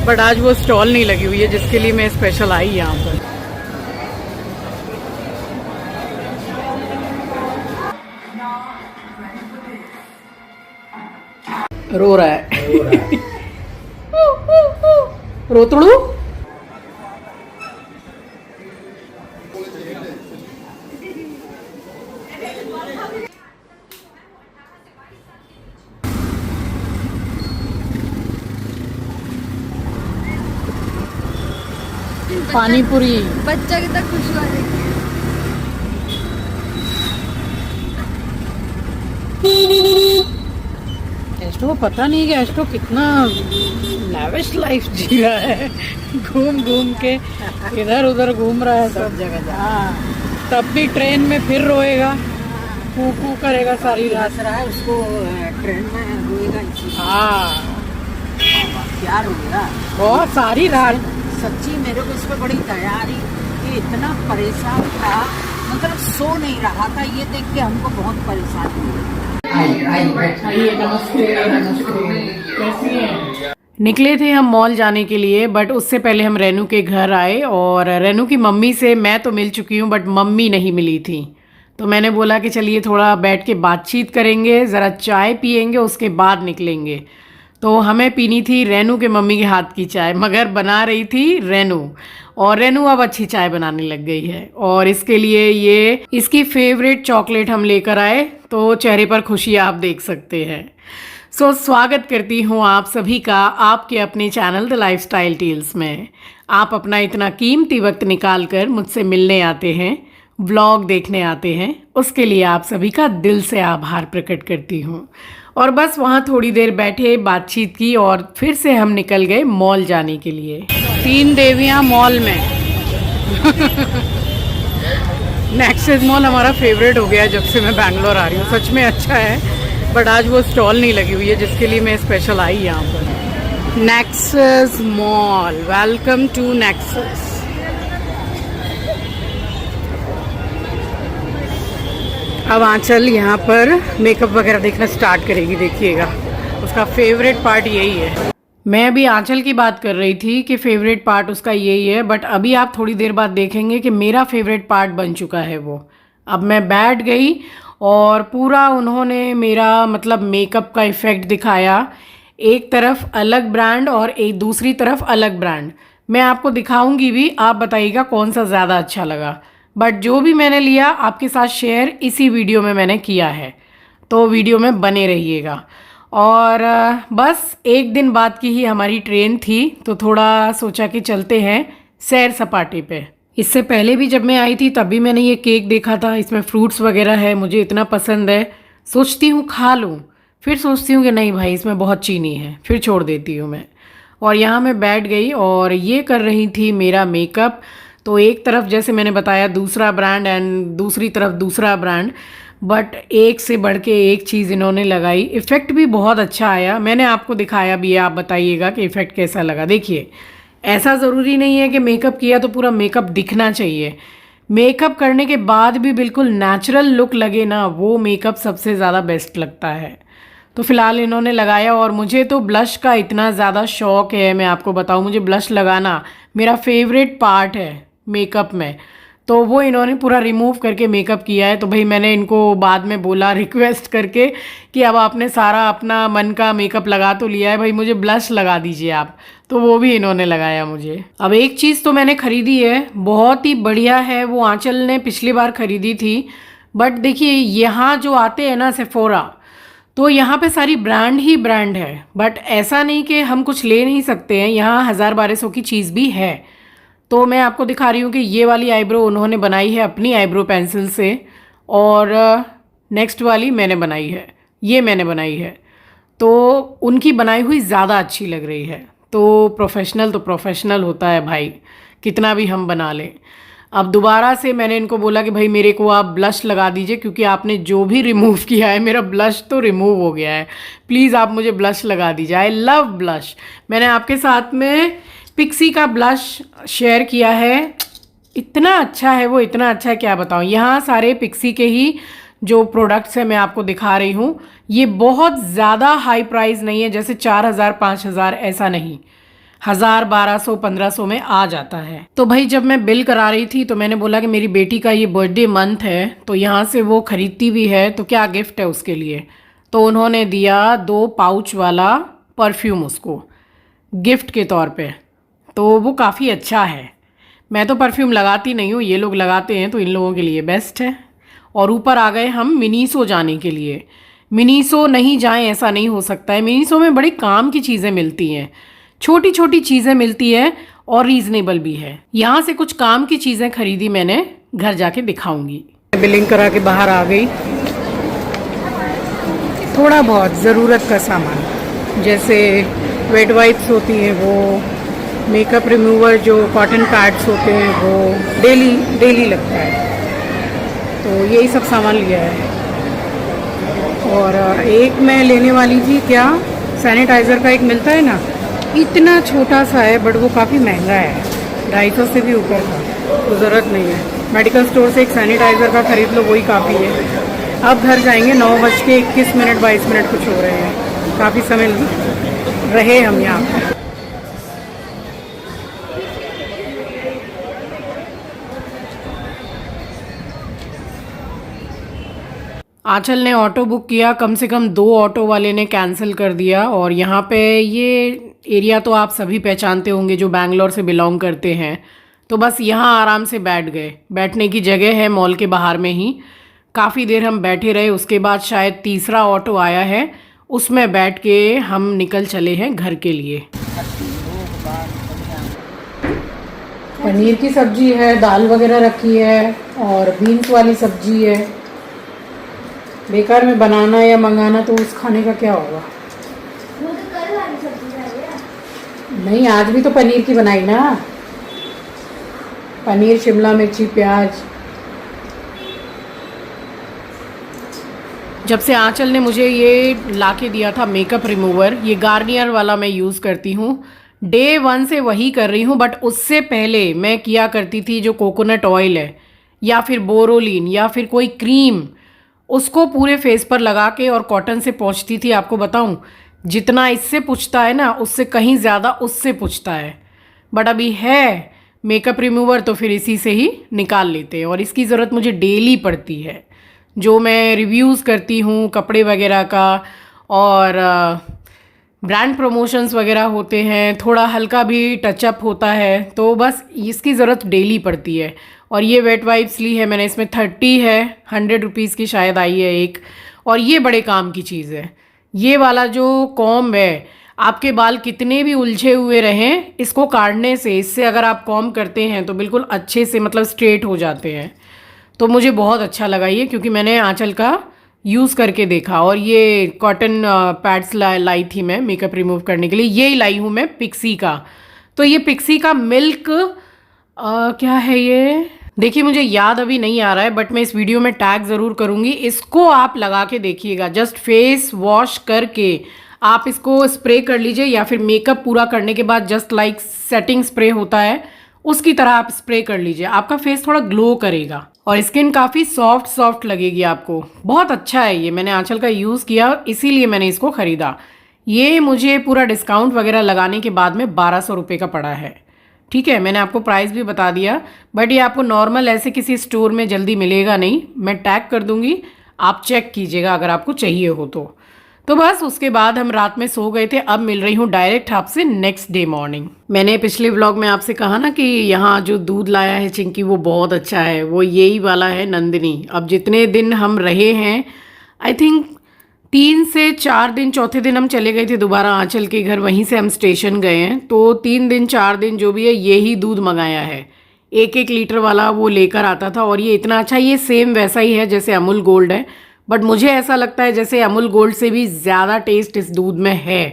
But आज वो stall नहीं लगी हुई है जिसके लिए मैं स्पेशल आई यहाँ पर। रो रहा है रोतड़ू। पानी पूरी बच्चा कितना खुश हुआ देखिए। एस्टो को पता नहीं कि एस्टो कितना लैविश लाइफ जी रहा है। घूम घूम के इधर उधर घूम रहा है सब जगह। हाँ, तब भी ट्रेन में फिर रोएगा, कू कू करेगा सारी रात। रहा है उसको ट्रेन में रोएगा। हाँ क्या रोएगा बहुत सारी रात। सच्ची मेरे को इस पे बड़ी तैयारी कि इतना परेशान था, मतलब सो नहीं रहा था। ये देख के हमको बहुत परेशानी हुई। आइए नमस्ते नमस्ते, कैसी हैं? निकले थे हम मॉल जाने के लिए, बट उससे पहले हम रेनू के घर आए और रेनू की मम्मी से मैं तो मिल चुकी हूँ बट मम्मी नहीं मिली थी। तो मैंने बोला कि चलिए थोड़ा बैठ के बातचीत करेंगे, ज़रा चाय पियेंगे, उसके बाद निकलेंगे। तो हमें पीनी थी रेनू के मम्मी के हाथ की चाय, मगर बना रही थी रेनू, और रेनू अब अच्छी चाय बनाने लग गई है। और इसके लिए ये इसकी फेवरेट चॉकलेट हम लेकर आए, तो चेहरे पर खुशी आप देख सकते हैं। सो स्वागत करती हूँ आप सभी का आपके अपने चैनल द लाइफस्टाइल टेल्स में। आप अपना इतना कीमती वक्त निकाल कर मुझसे मिलने आते हैं, व्लॉग देखने आते हैं, उसके लिए आप सभी का दिल से आभार प्रकट करती हूँ। और बस वहाँ थोड़ी देर बैठे, बातचीत की और फिर से हम निकल गए मॉल जाने के लिए। 3 देवियाँ मॉल में। नेक्सेस मॉल हमारा फेवरेट हो गया है जब से मैं बैंगलोर आ रही हूँ। सच में अच्छा है, बट आज वो स्टॉल नहीं लगी हुई है जिसके लिए मैं स्पेशल आई यहाँ पर। Nexus mall, welcome to Nexus. अब आंचल यहाँ पर मेकअप वगैरह देखना स्टार्ट करेगी, देखिएगा उसका फेवरेट पार्ट यही है। मैं अभी आंचल की बात कर रही थी कि फेवरेट पार्ट उसका यही है, बट अभी आप थोड़ी देर बाद देखेंगे कि मेरा फेवरेट पार्ट बन चुका है वो। अब मैं बैठ गई और पूरा उन्होंने मेरा मतलब मेकअप का इफ़ेक्ट दिखाया। एक तरफ अलग ब्रांड और एक दूसरी तरफ अलग ब्रांड। मैं आपको दिखाऊंगी भी, आप बताइएगा कौन सा ज़्यादा अच्छा लगा। बट जो भी मैंने लिया आपके साथ शेयर इसी वीडियो में मैंने किया है, तो वीडियो में बने रहिएगा। और बस एक दिन बाद की ही हमारी ट्रेन थी, तो थोड़ा सोचा कि चलते हैं सैर सपाटे पे। इससे पहले भी जब मैं आई थी तभी मैंने ये केक देखा था, इसमें फ्रूट्स वगैरह है, मुझे इतना पसंद है, सोचती हूँ खा लूँ, फिर सोचती हूँ कि नहीं भाई इसमें बहुत चीनी है, फिर छोड़ देती हूँ मैं। और यहाँ मैं बैठ गई और ये कर रही थी मेरा मेकअप। तो एक तरफ जैसे मैंने बताया दूसरा ब्रांड एंड दूसरी तरफ दूसरा ब्रांड, बट एक से बढ़ के एक चीज़ इन्होंने लगाई। इफ़ेक्ट भी बहुत अच्छा आया, मैंने आपको दिखाया भी है, आप बताइएगा कि इफ़ेक्ट कैसा लगा। देखिए ऐसा ज़रूरी नहीं है कि मेकअप किया तो पूरा मेकअप दिखना चाहिए, मेकअप करने के बाद भी बिल्कुल नेचुरल लुक लगे ना, वो मेकअप सबसे ज़्यादा बेस्ट लगता है। तो फ़िलहाल इन्होंने लगाया और मुझे तो ब्लश का इतना ज़्यादा शौक़ है, मैं आपको बताऊँ, मुझे ब्लश लगाना मेरा फेवरेट पार्ट है मेकअप में। तो वो इन्होंने पूरा रिमूव करके मेकअप किया है। तो भाई मैंने इनको बाद में बोला रिक्वेस्ट करके कि अब आपने सारा अपना मन का मेकअप लगा तो लिया है, भाई मुझे ब्लश लगा दीजिए आप। तो वो भी इन्होंने लगाया मुझे। अब एक चीज़ तो मैंने ख़रीदी है, बहुत ही बढ़िया है, वो आंचल ने पिछली बार ख़रीदी थी। बट देखिए यहाँ जो आते हैं ना सेफोरा, तो यहाँ पे सारी ब्रांड ही ब्रांड है, बट ऐसा नहीं कि हम कुछ ले नहीं सकते हैं, यहाँ 1000-1200 की चीज़ भी है। तो मैं आपको दिखा रही हूँ कि ये वाली आईब्रो उन्होंने बनाई है अपनी आईब्रो पेंसिल से, और नेक्स्ट वाली मैंने बनाई है, ये मैंने बनाई है। तो उनकी बनाई हुई ज़्यादा अच्छी लग रही है। तो प्रोफेशनल होता है भाई, कितना भी हम बना लें। अब दोबारा से मैंने इनको बोला कि भाई मेरे को आप ब्लश लगा दीजिए, क्योंकि आपने जो भी रिमूव किया है मेरा ब्लश तो रिमूव हो गया है, प्लीज़ आप मुझे ब्लश लगा दीजिए। I love blush. मैंने आपके साथ में पिक्सी का ब्लश शेयर किया है, इतना अच्छा है वो, इतना अच्छा है क्या बताऊँ। यहाँ सारे पिक्सी के ही जो प्रोडक्ट्स हैं मैं आपको दिखा रही हूँ। ये बहुत ज़्यादा हाई प्राइस नहीं है, जैसे 4000 5000 ऐसा नहीं। 1000, 1200, 1500 में आ जाता है। तो भाई जब मैं बिल करा रही थी तो मैंने बोला कि मेरी बेटी का ये बर्थडे मंथ है तो यहाँ से वो खरीदती भी है तो क्या गिफ्ट है उसके लिए। तो उन्होंने दिया 2 पाउच वाला परफ्यूम उसको गिफ्ट के तौर पे। तो वो काफ़ी अच्छा है। मैं तो परफ्यूम लगाती नहीं हूँ, ये लोग लगाते हैं तो इन लोगों के लिए बेस्ट है। और ऊपर आ गए हम मिनीसो जाने के लिए। मिनीसो नहीं जाएं ऐसा नहीं हो सकता है। मिनीसो में बड़ी काम की चीज़ें मिलती हैं, छोटी छोटी चीज़ें मिलती है और रीज़नेबल भी है। यहाँ से कुछ काम की चीज़ें खरीदी मैंने, घर जाके दिखाऊंगी। बिलिंग करा के बाहर आ गई। थोड़ा बहुत ज़रूरत का सामान जैसे वेट वाइप्स होती हैं वो, मेकअप रिमूवर जो कॉटन पैड्स होते हैं वो डेली लगता है, तो यही सब सामान लिया है। और एक मैं लेने वाली थी क्या, सैनिटाइज़र का एक मिलता है ना, इतना छोटा सा है बट वो काफ़ी महंगा है, 250 से भी ऊपर का, तो ज़रूरत नहीं है। मेडिकल स्टोर से एक सैनिटाइज़र का ख़रीद लो, वही काफ़ी है। अब घर जाएंगे, 9:21 22 मिनट कुछ हो रहे हैं, काफ़ी समय रहे हम यहाँ पर। आंचल ने ऑटो बुक किया, कम से कम 2 ऑटो वाले ने कैंसिल कर दिया। और यहाँ पे ये एरिया तो आप सभी पहचानते होंगे जो बैंगलोर से बिलोंग करते हैं। तो बस यहाँ आराम से बैठ गए, बैठने की जगह है मॉल के बाहर में ही। काफ़ी देर हम बैठे रहे, उसके बाद शायद तीसरा ऑटो आया है, उसमें बैठ के हम निकल चले हैं घर के लिए। पनीर की सब्जी है, दाल वगैरह रखी है और बीन्स वाली सब्जी है। बेकार में बनाना या मंगाना तो उस खाने का क्या होगा। वो तो कल वाली सब्जी है। नहीं, आज भी तो पनीर की बनाई ना, पनीर, शिमला मिर्ची, प्याज। जब से आंचल ने मुझे ये लाके दिया था मेकअप रिमूवर, ये गार्नियर वाला मैं यूज़ करती हूँ, Day 1 से वही कर रही हूँ। बट उससे पहले मैं किया करती थी जो कोकोनट ऑयल है या फिर बोरोलिन या फिर कोई क्रीम, उसको पूरे फेस पर लगा के और कॉटन से पोंछती थी। आपको बताऊं, जितना इससे पुछता है ना, उससे कहीं ज़्यादा उससे पुछता है। बट अभी है मेकअप रिमूवर तो फिर इसी से ही निकाल लेते हैं। और इसकी ज़रूरत मुझे डेली पड़ती है, जो मैं रिव्यूज़ करती हूँ कपड़े वगैरह का, और ब्रांड प्रमोशंस वगैरह होते हैं, थोड़ा हल्का भी टचअप होता है, तो बस इसकी ज़रूरत डेली पड़ती है। और ये वेट वाइप्स ली है मैंने, इसमें 30 है, 100 रुपीज़ की शायद आई है एक। और ये बड़े काम की चीज़ है, ये वाला जो कॉम्ब है, आपके बाल कितने भी उलझे हुए रहें, इसको काटने से, इससे अगर आप कॉम्ब करते हैं तो बिल्कुल अच्छे से मतलब स्ट्रेट हो जाते हैं। तो मुझे बहुत अच्छा लगा ये, क्योंकि मैंने आंचल का यूज़ करके देखा। और ये कॉटन पैड्स लाई थी मैं मेकअप रिमूव करने के लिए, यही लाई हूँ मैं पिक्सी का। तो ये पिक्सी का मिल्क क्या है ये, देखिए मुझे याद अभी नहीं आ रहा है, बट मैं इस वीडियो में टैग ज़रूर करूँगी। इसको आप लगा के देखिएगा, जस्ट फेस वॉश करके आप इसको स्प्रे कर लीजिए, या फिर मेकअप पूरा करने के बाद जस्ट लाइक सेटिंग स्प्रे होता है उसकी तरह आप स्प्रे कर लीजिए। आपका फेस थोड़ा ग्लो करेगा और स्किन काफ़ी सॉफ्ट लगेगी आपको। बहुत अच्छा है ये, मैंने आंचल का यूज़ किया, इसीलिए मैंने इसको ख़रीदा। ये मुझे पूरा डिस्काउंट वगैरह लगाने के बाद में 1200 रुपये का पड़ा है। ठीक है, मैंने आपको प्राइस भी बता दिया, बट ये आपको नॉर्मल ऐसे किसी स्टोर में जल्दी मिलेगा नहीं। मैं टैग कर दूंगी, आप चेक कीजिएगा अगर आपको चाहिए हो तो बस उसके बाद हम रात में सो गए थे। अब मिल रही हूँ डायरेक्ट आपसे नेक्स्ट डे मॉर्निंग। मैंने पिछले व्लॉग में आपसे कहा ना कि यहाँ जो दूध लाया है चिंकी वो बहुत अच्छा है, वो यही वाला है नंदिनी। अब जितने दिन हम रहे हैं, आई थिंक 3 से 4 दिन, चौथे दिन हम चले गए थे दोबारा आंचल के घर, वहीं से हम स्टेशन गए हैं। तो 3 दिन 4 दिन जो भी है यही दूध मंगाया है, 1-1 लीटर वाला वो लेकर आता था। और ये इतना अच्छा, ये सेम वैसा ही है जैसे अमूल गोल्ड है, बट मुझे ऐसा लगता है जैसे अमूल गोल्ड से भी ज़्यादा टेस्ट इस दूध में है,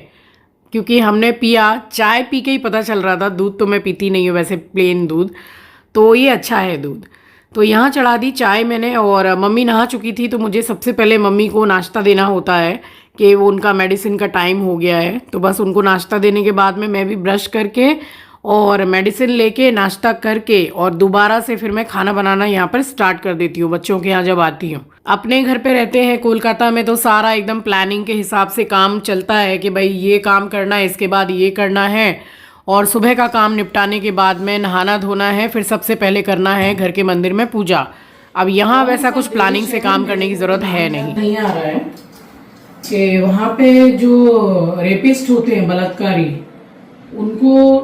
क्योंकि हमने पिया, चाय पी के ही पता चल रहा था। दूध तो मैं पीती नहीं हूँ वैसे, प्लेन दूध, तो ये अच्छा है दूध। तो यहाँ चढ़ा दी चाय मैंने, और मम्मी नहा चुकी थी, तो मुझे सबसे पहले मम्मी को नाश्ता देना होता है कि वो उनका मेडिसिन का टाइम हो गया है। तो बस उनको नाश्ता देने के बाद में मैं भी ब्रश करके और मेडिसिन लेके नाश्ता करके और दोबारा से फिर मैं खाना बनाना यहाँ पर स्टार्ट कर देती हूँ बच्चों के यहाँ जब आती हूँ। अपने घर पे रहते हैं कोलकाता में तो सारा एकदम प्लानिंग के हिसाब से काम चलता है कि भाई ये काम करना है, इसके बाद ये करना है, और सुबह का काम निपटाने के बाद में नहाना धोना है, फिर सबसे पहले करना है घर के मंदिर में पूजा। अब यहाँ वैसा कुछ प्लानिंग से काम करने की ज़रूरत है नहीं आ रहा है कि वहाँ पे जो रेपिस्ट होते हैं बलात्कारी, उनको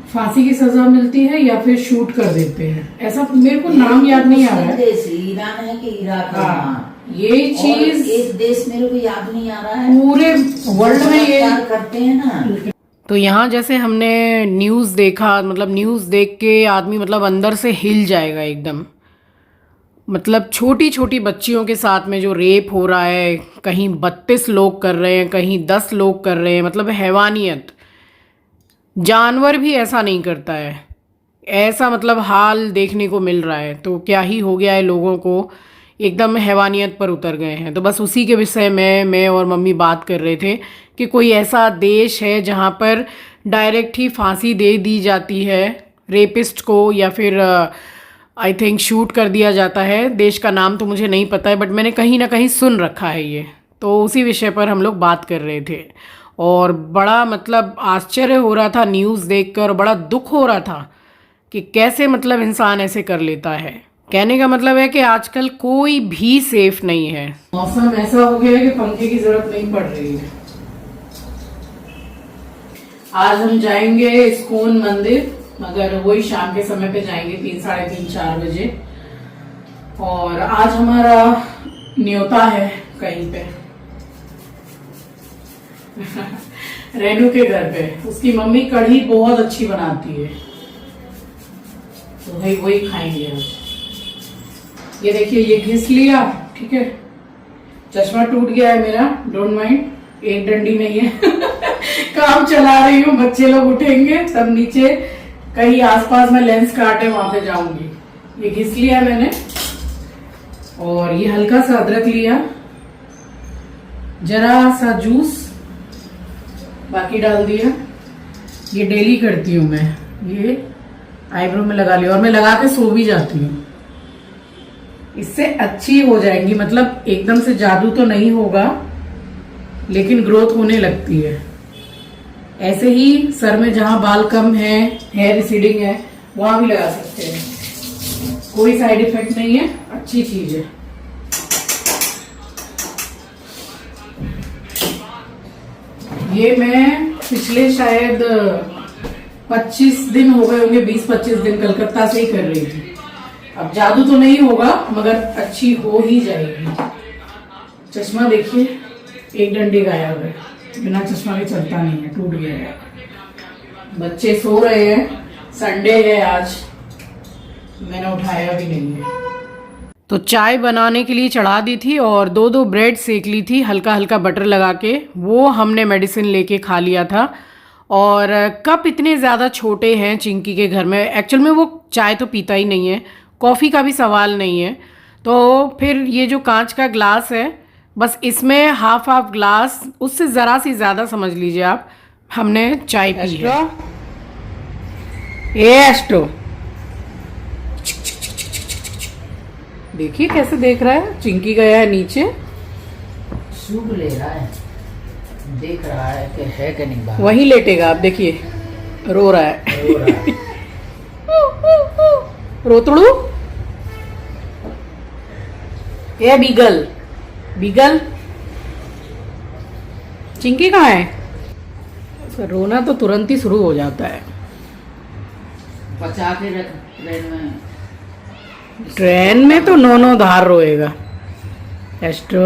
फांसी की सजा मिलती है या फिर शूट कर देते हैं, ऐसा मेरे को नाम याद नहीं आ रहा है। ईरान है कि इराक? हाँ, ये चीज एक देश मेरे को याद नहीं आ रहा है, पूरे वर्ल्ड में ये करते हैं ना। तो यहाँ जैसे हमने न्यूज देखा, मतलब न्यूज देख के आदमी मतलब अंदर से हिल जाएगा एकदम। मतलब छोटी छोटी बच्चियों के साथ में जो रेप हो रहा है, कहीं 32 लोग कर रहे हैं, कहीं 10 लोग कर रहे हैं, मतलब हैवानियत। जानवर भी ऐसा नहीं करता है, ऐसा मतलब हाल देखने को मिल रहा है। तो क्या ही हो गया है, लोगों को एकदम हैवानियत पर उतर गए हैं। तो बस उसी के विषय में मैं और मम्मी बात कर रहे थे कि कोई ऐसा देश है जहाँ पर डायरेक्ट ही फांसी दे दी जाती है रेपिस्ट को, या फिर आई थिंक शूट कर दिया जाता है। देश का नाम तो मुझे नहीं पता है, बट मैंने कहीं ना कहीं सुन रखा है ये। तो उसी विषय पर हम लोग बात कर रहे थे और बड़ा मतलब आश्चर्य हो रहा था न्यूज़ देखकर, बड़ा दुख हो रहा था कि कैसे मतलब इंसान ऐसे कर लेता है। कहने का मतलब है कि आजकल कोई भी सेफ नहीं है। मौसम ऐसा हो गया है कि पंखे की जरूरत नहीं पड़ रही है। आज हम जाएंगे इस्कॉन मंदिर, मगर वही शाम के समय पे जाएंगे, 3, साढ़े 3, 4 बजे। और आज हमारा न्योता है कहीं पे रेनू के घर पे। उसकी मम्मी कढ़ी बहुत अच्छी बनाती है, तो भाई वही खाएंगे हम। ये देखिए, ये घिस लिया, ठीक है। चश्मा टूट गया है मेरा, डोंट माइंड, एक डंडी नहीं है। काम चला रही हूँ, बच्चे लोग उठेंगे तब नीचे कहीं आसपास में लेंस काटे वहां पे जाऊंगी। ये घिस लिया मैंने, और ये हल्का सा अदरक लिया, जरा सा जूस बाकी डाल दिया। ये डेली करती हूँ मैं, ये आईब्रो में लगा लिया, और मैं लगा के सो भी जाती हूँ। इससे अच्छी हो जाएंगी, मतलब एकदम से जादू तो नहीं होगा, लेकिन ग्रोथ होने लगती है। ऐसे ही सर में जहां बाल कम है, हेयर रिसीडिंग है, वहां भी लगा सकते हैं, कोई साइड इफेक्ट नहीं है, अच्छी चीज है। ये मैं पिछले शायद 25 दिन हो गए होंगे, 20-25 दिन कलकत्ता से ही कर रही थी। अब जादू तो नहीं होगा, मगर अच्छी हो ही जाएगी। चश्मा देखिए, एक डंडी गायब है, बिना चश्मा के चलता नहीं है, टूट गया है। बच्चे सो रहे हैं, संडे है आज, मैंने उठाया भी नहीं है। तो चाय बनाने के लिए चढ़ा दी थी और 2 ब्रेड सेक ली थी हल्का हल्का बटर लगा के। वो हमने मेडिसिन लेके खा लिया था। और कप इतने ज़्यादा छोटे हैं चिंकी के घर में, एक्चुअल में वो चाय तो पीता ही नहीं है, कॉफ़ी का भी सवाल नहीं है। तो फिर ये जो कांच का ग्लास है, बस इसमें हाफ ग्लास, उससे ज़रा सी ज़्यादा समझ लीजिए आप, हमने चाय पी है। ये एस्ट्रो देखिए कैसे देख रहा है। चिंकी गया है नीचे, सूप ले रहा है, देख रहा है कि है कि नहीं बाहर। वहीं लेटेगा, आप देखिए, रो रहा है, रो रहा है। रोतड़ू, ये बीगल, बीगल चिंकी कहाँ है? रोना तो तुरंत ही शुरू हो जाता है। बचा के रख ट्रेन में, ट्रेन में तो 9 धार रोएगा। एस्ट्रो,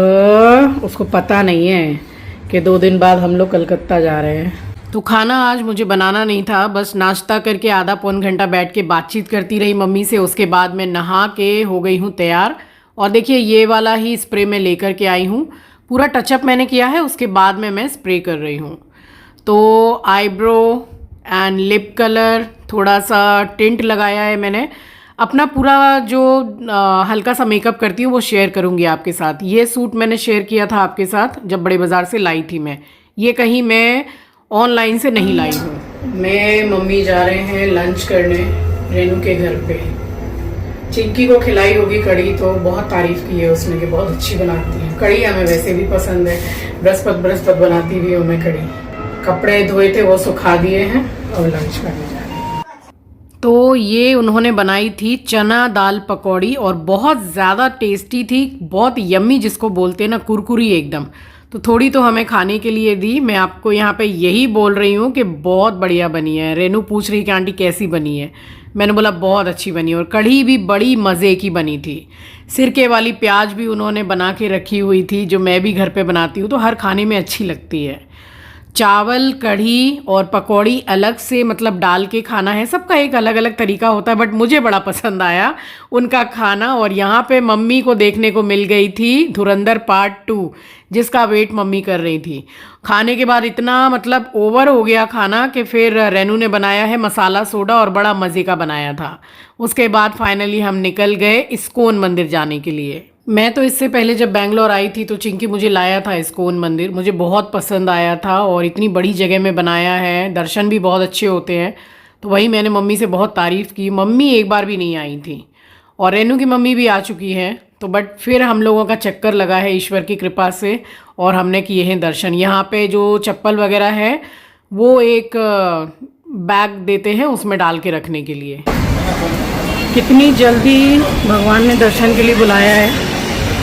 उसको पता नहीं है कि 2 दिन बाद हम लोग कलकत्ता जा रहे हैं। तो खाना आज मुझे बनाना नहीं था, बस नाश्ता करके आधा पौन घंटा बैठ के बातचीत करती रही मम्मी से। उसके बाद मैं नहा के हो गई हूँ तैयार। और देखिए, ये वाला ही स्प्रे मैं लेकर के आई हूँ, पूरा टचअप मैंने किया है, उसके बाद में मैं स्प्रे कर रही हूँ। तो आईब्रो एंड लिप कलर, थोड़ा सा टिंट लगाया है मैंने। अपना पूरा जो हल्का सा मेकअप करती हूँ वो शेयर करूँगी आपके साथ। ये सूट मैंने शेयर किया था आपके साथ जब बड़े बाज़ार से लाई थी मैं, ये कहीं मैं ऑनलाइन से नहीं लाई हूँ। मैं मम्मी जा रहे हैं लंच करने रेनू के घर पे। चिंकी को खिलाई होगी कढ़ी, तो बहुत तारीफ की है उसने कि बहुत अच्छी बनाती है कढ़ी। हमें वैसे भी पसंद है, बृहस्पति बनाती भी हूँ मैं कढ़ी। कपड़े धोए थे वो सुखा दिए हैं और लंच करने जा रहे हैं। तो ये उन्होंने बनाई थी चना दाल पकौड़ी और बहुत ज़्यादा टेस्टी थी, बहुत यम्मी जिसको बोलते हैं ना, कुरकुरी एकदम। तो थोड़ी तो हमें खाने के लिए दी। मैं आपको यहाँ पे यही बोल रही हूँ कि बहुत बढ़िया बनी है। रेनू पूछ रही कि आंटी कैसी बनी है, मैंने बोला बहुत अच्छी बनी। और कढ़ी भी बड़ी मज़े की बनी थी। सिरके वाली प्याज भी उन्होंने बना के रखी हुई थी, जो मैं भी घर पे बनाती हूँ, तो हर खाने में अच्छी लगती है। चावल, कढ़ी और पकौड़ी अलग से मतलब डाल के खाना है, सबका एक अलग अलग तरीका होता है, बट मुझे बड़ा पसंद आया उनका खाना। और यहाँ पे मम्मी को देखने को मिल गई थी धुरंधर पार्ट 2, जिसका वेट मम्मी कर रही थी। खाने के बाद इतना मतलब ओवर हो गया खाना कि फिर रेनू ने बनाया है मसाला सोडा और बड़ा मज़े का बनाया था। उसके बाद फाइनली हम निकल गए इस्कॉन मंदिर जाने के लिए। मैं तो इससे पहले जब बैंगलोर आई थी तो चिंकी मुझे लाया था इस्कॉन मंदिर, मुझे बहुत पसंद आया था और इतनी बड़ी जगह में बनाया है, दर्शन भी बहुत अच्छे होते हैं। तो वही मैंने मम्मी से बहुत तारीफ़ की। मम्मी एक बार भी नहीं आई थी और रेनू की मम्मी भी आ चुकी हैं, तो बट फिर हम लोगों का चक्कर लगा है ईश्वर की कृपा से और हमने किए हैं दर्शन। यहाँ पे जो चप्पल वगैरह है वो एक बैग देते हैं उसमें डाल के रखने के लिए। कितनी जल्दी भगवान ने दर्शन के लिए बुलाया है,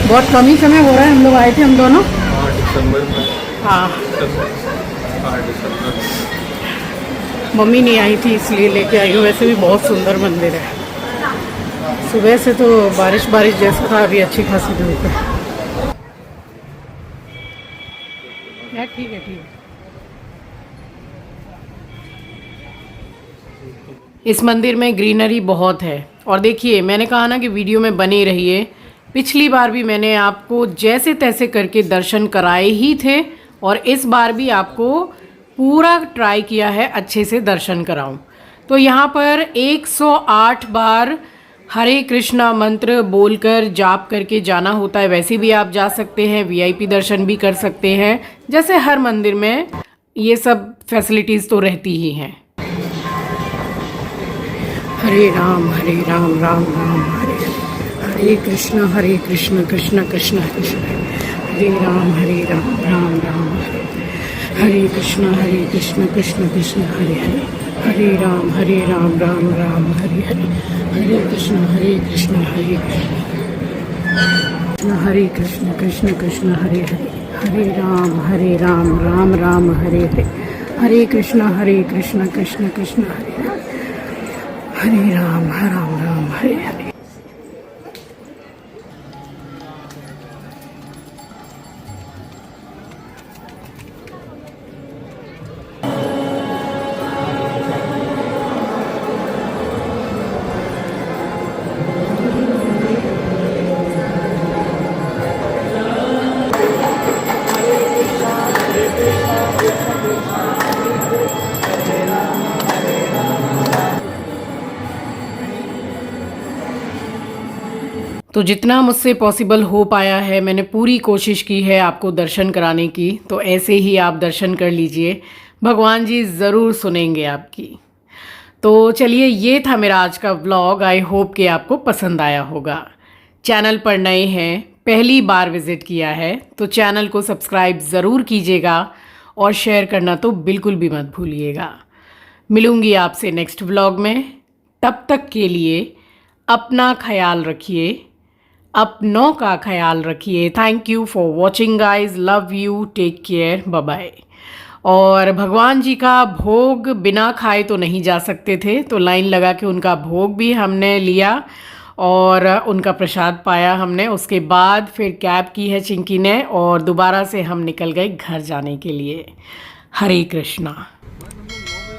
बहुत कम ही समय हो रहा है। हम लोग आए थे हम दोनों दिसंबर में। हाँ, 8 दिसंबर। मम्मी नहीं आई थी इसलिए लेके आई हूँ। वैसे भी बहुत सुंदर मंदिर है। सुबह से तो बारिश बारिश जैसा था, अभी अच्छी खासी धूप है यार। ठीक है, ठीक है। इस मंदिर में ग्रीनरी बहुत है और देखिए मैंने कहा ना कि वीडियो में बने रहिए। पिछली बार भी मैंने आपको जैसे तैसे करके दर्शन कराए ही थे और इस बार भी आपको पूरा ट्राई किया है अच्छे से दर्शन कराऊं। तो यहाँ पर 108 बार हरे कृष्णा मंत्र बोलकर जाप करके जाना होता है। वैसे भी आप जा सकते हैं, वीआईपी दर्शन भी कर सकते हैं। जैसे हर मंदिर में ये सब फैसिलिटीज़ तो रहती ही हैं। हरे राम राम राम हरे हरे, हरे कृष्ण कृष्ण कृष्ण कृष्ण, हरे राम राम राम हरे हरे, हरे कृष्ण कृष्ण कृष्ण हरे हरे, हरे राम राम राम हरे हरे, हरे कृष्ण हरे कृष्ण कृष्ण कृष्ण हरे हरे, हरे राम राम राम हरे हरे, हरे कृष्ण कृष्ण कृष्ण हरे हरे, हरे राम राम हरे हरे। तो जितना मुझसे पॉसिबल हो पाया है मैंने पूरी कोशिश की है आपको दर्शन कराने की। तो ऐसे ही आप दर्शन कर लीजिए, भगवान जी ज़रूर सुनेंगे आपकी। तो चलिए, ये था मेरा आज का व्लॉग। आई होप कि आपको पसंद आया होगा। चैनल पर नए हैं, पहली बार विज़िट किया है तो चैनल को सब्सक्राइब ज़रूर कीजिएगा और शेयर करना तो बिल्कुल भी मत भूलिएगा। मिलूँगी आपसे नेक्स्ट व्लॉग में। तब तक के लिए अपना ख्याल रखिए, अपनों का ख्याल रखिए। Thank you for watching guys, love you, take care, bye bye. और भगवान जी का भोग बिना खाए तो नहीं जा सकते थे, तो लाइन लगा के उनका भोग भी हमने लिया और उनका प्रसाद पाया हमने। उसके बाद फिर कैब की है चिंकी ने और दोबारा से हम निकल गए घर जाने के लिए। हरे कृष्णा।